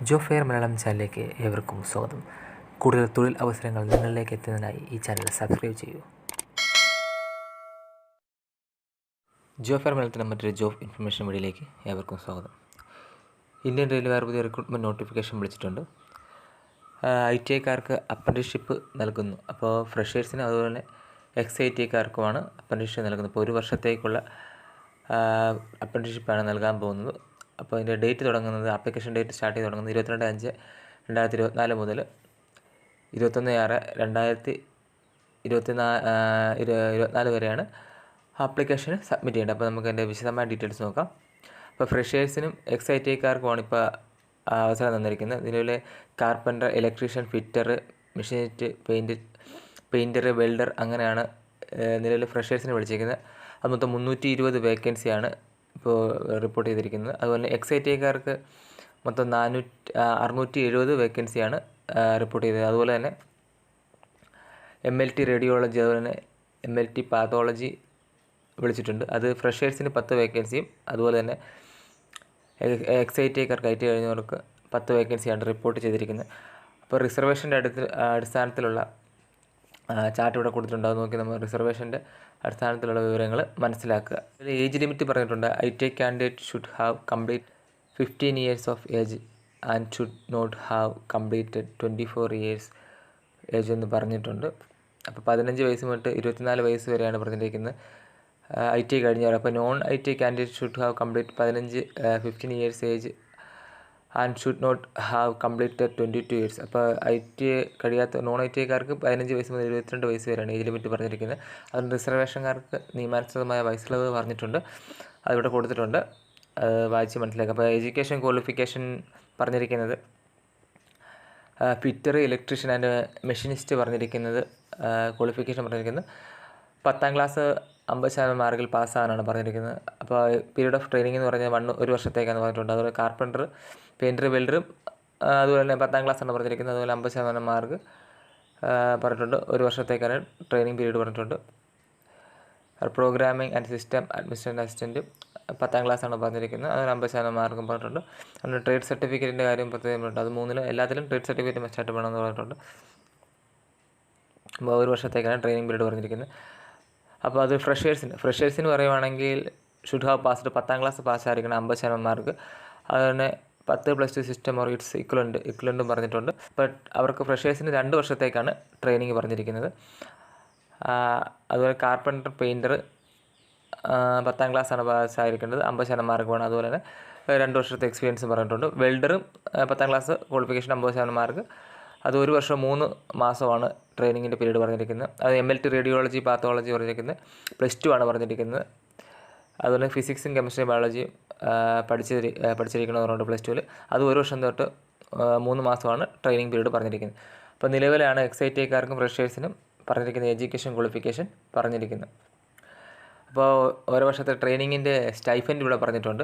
Job fair Malayalam ചാനലിലേക്ക് ഏവർക്കും സ്വാഗതം. കൂടുതൽ തൊഴിൽ അവസരങ്ങൾ നിങ്ങളിലേക്ക് എത്തുന്നതിനായി ഈ ചാനൽ സബ്സ്ക്രൈബ് ചെയ്യൂ. ജോബ് ഫെയർ മലയാളത്തിൻ്റെ മറ്റൊരു ജോബ് ഇൻഫർമേഷൻ വീഡിയോയിലേക്ക് ഏവർക്കും സ്വാഗതം. ഇന്ത്യൻ റെയിൽവേ പുതിയ റിക്രൂട്ട്മെൻറ്റ് നോട്ടിഫിക്കേഷൻ വിളിച്ചിട്ടുണ്ട്. ITIക്കാർക്ക് അപ്രന്റീസ്ഷിപ്പ് നൽകുന്നു. അപ്പോൾ ഫ്രഷേഴ്സിന് അതുപോലെ XITIക്കാർക്കുമാണ് അപ്രന്റീസ്ഷിപ്പ് നൽകുന്നത്. ഇപ്പോൾ 1 വർഷത്തേക്കുള്ള അപ്രന്റീസ്ഷിപ്പാണ് നൽകാൻ പോകുന്നത്. അപ്പോൾ അതിൻ്റെ ഡേറ്റ് തുടങ്ങുന്നത്, ആപ്ലിക്കേഷൻ ഡേറ്റ് സ്റ്റാർട്ട് ചെയ്ത് തുടങ്ങുന്നത് 22/5/2024 മുതൽ 21/6/2024 വരെയാണ് ആപ്ലിക്കേഷൻ സബ്മിറ്റ് ചെയ്യേണ്ടത്. അപ്പോൾ നമുക്ക് അതിൻ്റെ വിശദമായ ഡീറ്റെയിൽസ് നോക്കാം. അപ്പോൾ ഫ്രഷേഴ്സിനും XITIക്കാർക്കുമാണ് ഇപ്പോൾ അവസരം തന്നിരിക്കുന്നത്. നിലവിലെ carpenter, electrician, fitter, machinist, painter, welder അങ്ങനെയാണ് നിലവിൽ ഫ്രഷേഴ്സിന് വിളിച്ചിരിക്കുന്നത്. അത് മൊത്തം 320 വേക്കൻസിയാണ് ഇപ്പോൾ റിപ്പോർട്ട് ചെയ്തിരിക്കുന്നത്. അതുപോലെ XITIക്കാർക്ക് മൊത്തം 670 വേക്കൻസിയാണ് റിപ്പോർട്ട് ചെയ്തത്. അതുപോലെ തന്നെ MLT റേഡിയോളജി, അതുപോലെ തന്നെ MLT പാത്തോളജി വിളിച്ചിട്ടുണ്ട്. അത് ഫ്രഷേഴ്സിന് 10 വേക്കൻസിയും അതുപോലെ തന്നെ XITIക്കാർക്ക് IT കഴിഞ്ഞവർക്ക് 10 വേക്കൻസിയാണ് റിപ്പോർട്ട് ചെയ്തിരിക്കുന്നത്. അപ്പോൾ റിസർവേഷൻ്റെ അടിസ്ഥാനത്തിലുള്ള ചാർട്ട് ഇവിടെ കൊടുത്തിട്ടുണ്ട്. അത് നോക്കി നമ്മൾ റിസർവേഷൻ്റെ അടിസ്ഥാനത്തിലുള്ള വിവരങ്ങൾ മനസ്സിലാക്കുക. അതിൽ ഏജ് ലിമിറ്റ് പറഞ്ഞിട്ടുണ്ട്. ITI candidate should have complete 15 years of age and should not have completed 24 years age എന്ന് പറഞ്ഞിട്ടുണ്ട്. അപ്പോൾ 15 വയസ്സ് തൊട്ട് 24 വയസ്സ് വരെയാണ് പറഞ്ഞിരിക്കുന്നത് ITI കഴിഞ്ഞവർ. അപ്പോൾ non ITI candidate should have complete 15 years age and should not have completed 22 years. അപ്പോൾ ITI കഴിയാത്ത നോൺ ITIക്കാർക്ക് 15 വയസ്സ് മുതൽ 22 വയസ്സ് വരെയാണ് ഏജ് ലിമിറ്റ് പറഞ്ഞിരിക്കുന്നത്. അതുകൊണ്ട് റിസർവേഷൻകാർക്ക് നിയമാനുസൃതമായ വയസ്സിളവ് പറഞ്ഞിട്ടുണ്ട്, അതിവിടെ കൊടുത്തിട്ടുണ്ട്, വായിച്ച് മനസ്സിലാക്കുക. അപ്പോൾ എഡ്യൂക്കേഷൻ ക്വാളിഫിക്കേഷൻ പറഞ്ഞിരിക്കുന്നത് ഫിറ്റർ, ഇലക്ട്രീഷ്യൻ ആൻഡ് മെഷീനിസ്റ്റ് പറഞ്ഞിരിക്കുന്നത് ക്വാളിഫിക്കേഷൻ പറഞ്ഞിരിക്കുന്നത് 10ാം ക്ലാസ് 50% മാർക്കിൽ പാസ്സാകാനാണ് പറഞ്ഞിരിക്കുന്നത്. അപ്പോൾ പീരീഡ് ഓഫ് ട്രെയിനിങ് എന്ന് പറഞ്ഞാൽ 1 വർഷത്തേക്കാണ് പറഞ്ഞിട്ടുണ്ട്. അതുപോലെ കാർപ്പൻ്റർ, പെയിൻറ്റർ, വെൽഡറും അതുപോലെ തന്നെ 10ാം ക്ലാസ്സാണ് പറഞ്ഞിരിക്കുന്നത്. അതുപോലെ 50% മാർക്ക് പറഞ്ഞിട്ടുണ്ട്. 1 വർഷത്തേക്കാണ് ട്രെയിനിങ് പീരീഡ് പറഞ്ഞിട്ടുണ്ട്. Programming and system administration assistant 10ാം ക്ലാസ്സാണ് പറഞ്ഞിരിക്കുന്നത്. അതിന് 50% മാർക്കും പറഞ്ഞിട്ടുണ്ട്. അതുകൊണ്ട് ട്രേഡ് സർട്ടിഫിക്കറ്റിൻ്റെ കാര്യം പ്രത്യേകം പറഞ്ഞിട്ടുണ്ട്. അത് 3 എല്ലാത്തിലും ട്രേഡ് സർട്ടിഫിക്കറ്റ് മസ്റ്റായിട്ട് വേണമെന്ന് പറഞ്ഞിട്ടുണ്ട്. അപ്പോൾ 1 വർഷത്തേക്കാണ് ട്രെയിനിങ് പീരീഡ് പറഞ്ഞിരിക്കുന്നത്. അപ്പോൾ അത് ഫ്രഷേഴ്സിന് പറയുവാണെങ്കിൽ ഷുഡ് ഹാവ് പാസ്ഡ് 10ാം ക്ലാസ് പാസ്സായിരിക്കണം, 50% മാർക്ക്. അതുതന്നെ 10+2 സിസ്റ്റം ഓർ ഇറ്റ്സ് ഇക്വലൻറ്റും പറഞ്ഞിട്ടുണ്ട്. ബട്ട് അവർക്ക് ഫ്രഷേഴ്സിന് 2 വർഷത്തേക്കാണ് ട്രെയിനിങ് പറഞ്ഞിരിക്കുന്നത്. അതുപോലെ കാർപ്പൻ്റർ, പെയിൻറ്റർ 10ാം ക്ലാസ്സാണ് പാസ്സായിരിക്കേണ്ടത്, 50% മാർക്ക് വേണം. അതുപോലെ തന്നെ 2 വർഷത്തെ എക്സ്പീരിയൻസ് പറഞ്ഞിട്ടുണ്ട്. വെൽഡറും 10ാം ക്ലാസ് ക്വാളിഫിക്കേഷൻ 50% മാർക്ക്. അത് 1 വർഷം 3 മാസമാണ് ട്രെയിനിങ്ങിൻ്റെ പീരീഡ് പറഞ്ഞിരിക്കുന്നത്. അത് MLT റേഡിയോളജി, പാത്തോളജി പറഞ്ഞിരിക്കുന്നത് +2 ആണ് പറഞ്ഞിരിക്കുന്നത്. അതുപോലെ ഫിസിക്സും കെമിസ്ട്രിയും ബയോളജിയും പഠിച്ചിരിക്കണമെന്നുണ്ട് +2. അത് 1 വർഷം തൊട്ട് 3 മാസമാണ് ട്രെയിനിങ് പീരീഡ് പറഞ്ഞിരിക്കുന്നത്. അപ്പോൾ നിലവിലാണ് XITIക്കാർക്കും ഫ്രഷേഴ്സിനും പറഞ്ഞിരിക്കുന്ന എഡ്യൂക്കേഷൻ ക്വാളിഫിക്കേഷൻ പറഞ്ഞിരിക്കുന്നത്. അപ്പോൾ 1 വർഷത്തെ ട്രെയിനിങ്ങിൻ്റെ സ്റ്റൈഫൻഡ് ഇവിടെ പറഞ്ഞിട്ടുണ്ട്.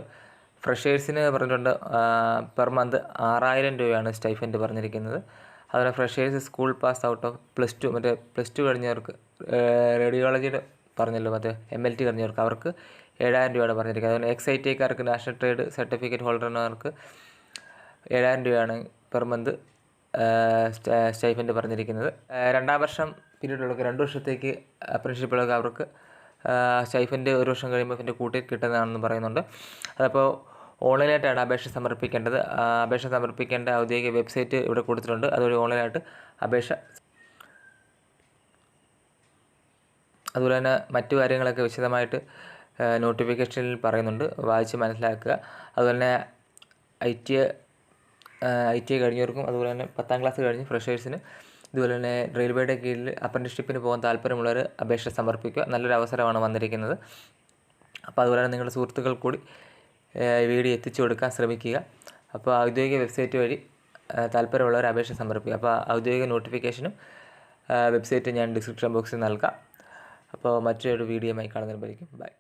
ഫ്രഷേഴ്സിന് പറഞ്ഞിട്ടുണ്ട് പെർ മന്ത് 6000 രൂപയാണ് സ്റ്റൈഫൻഡ് പറഞ്ഞിരിക്കുന്നത്. അതുപോലെ freshers school pass out of +2, മറ്റേ +2 കഴിഞ്ഞവർക്ക് റേഡിയോളജിയുടെ പറഞ്ഞല്ലോ, മറ്റേ MLT കഴിഞ്ഞവർക്ക് അവർക്ക് 7000 രൂപയാണ് പറഞ്ഞിരിക്കുന്നത്. അതുപോലെ XITIക്കാർക്ക് നാഷണൽ ട്രേഡ് സർട്ടിഫിക്കറ്റ് ഹോൾഡർമാർക്ക് 7000 രൂപയാണ് പെർ മന്ത് സ്റ്റൈഫൻഡ് പറഞ്ഞിരിക്കുന്നത്. 2ാം വർഷം പീരീഡുള്ളവർക്ക് 2 വർഷത്തേക്ക് അപ്രന്റീസ്ഷിപ്പുള്ളവർക്ക് അവർക്ക് സ്റ്റൈഫൻഡ് 1 വർഷം കഴിയുമ്പോൾ ഇതിൻ്റെ കൂട്ടി കിട്ടുന്നതാണെന്ന് പറയുന്നുണ്ട്. അതപ്പോൾ ഓൺലൈനായിട്ടാണ് അപേക്ഷ സമർപ്പിക്കേണ്ടത്. അപേക്ഷ സമർപ്പിക്കേണ്ട ഔദ്യോഗിക വെബ്സൈറ്റ് ഇവിടെ കൊടുത്തിട്ടുണ്ട്. അതുവഴി ഓൺലൈനായിട്ട് അപേക്ഷ. അതുപോലെ തന്നെ മറ്റു കാര്യങ്ങളൊക്കെ വിശദമായിട്ട് നോട്ടിഫിക്കേഷനിൽ പറയുന്നുണ്ട്, വായിച്ച് മനസ്സിലാക്കുക. അതുപോലെ തന്നെ ITI കഴിഞ്ഞവർക്കും അതുപോലെ തന്നെ 10ാം ക്ലാസ് കഴിഞ്ഞ് ഫ്രഷേഴ്സിന് ഇതുപോലെ തന്നെ റെയിൽവേയുടെ കീഴിൽ അപ്രന്റീസ്ഷിപ്പിന് പോകാൻ താല്പര്യമുള്ളവർ അപേക്ഷ സമർപ്പിക്കുക. നല്ലൊരു അവസരമാണ് വന്നിരിക്കുന്നത്. അപ്പോൾ അതുപോലെ തന്നെ നിങ്ങളുടെ സുഹൃത്തുക്കൾ കൂടി വീഡിയോ എത്തിച്ചു കൊടുക്കാൻ ശ്രമിക്കുക. അപ്പോൾ ഔദ്യോഗിക വെബ്സൈറ്റ് വഴി താല്പര്യമുള്ളവർ അപേക്ഷ സമർപ്പിക്കുക. അപ്പോൾ ഔദ്യോഗിക നോട്ടിഫിക്കേഷനും വെബ്സൈറ്റ് ഞാൻ ഡിസ്ക്രിപ്ഷൻ ബോക്സിൽ നൽകാം. അപ്പോൾ മറ്റൊരു വീഡിയോയുമായി കാണുന്നതിന് ബൈ.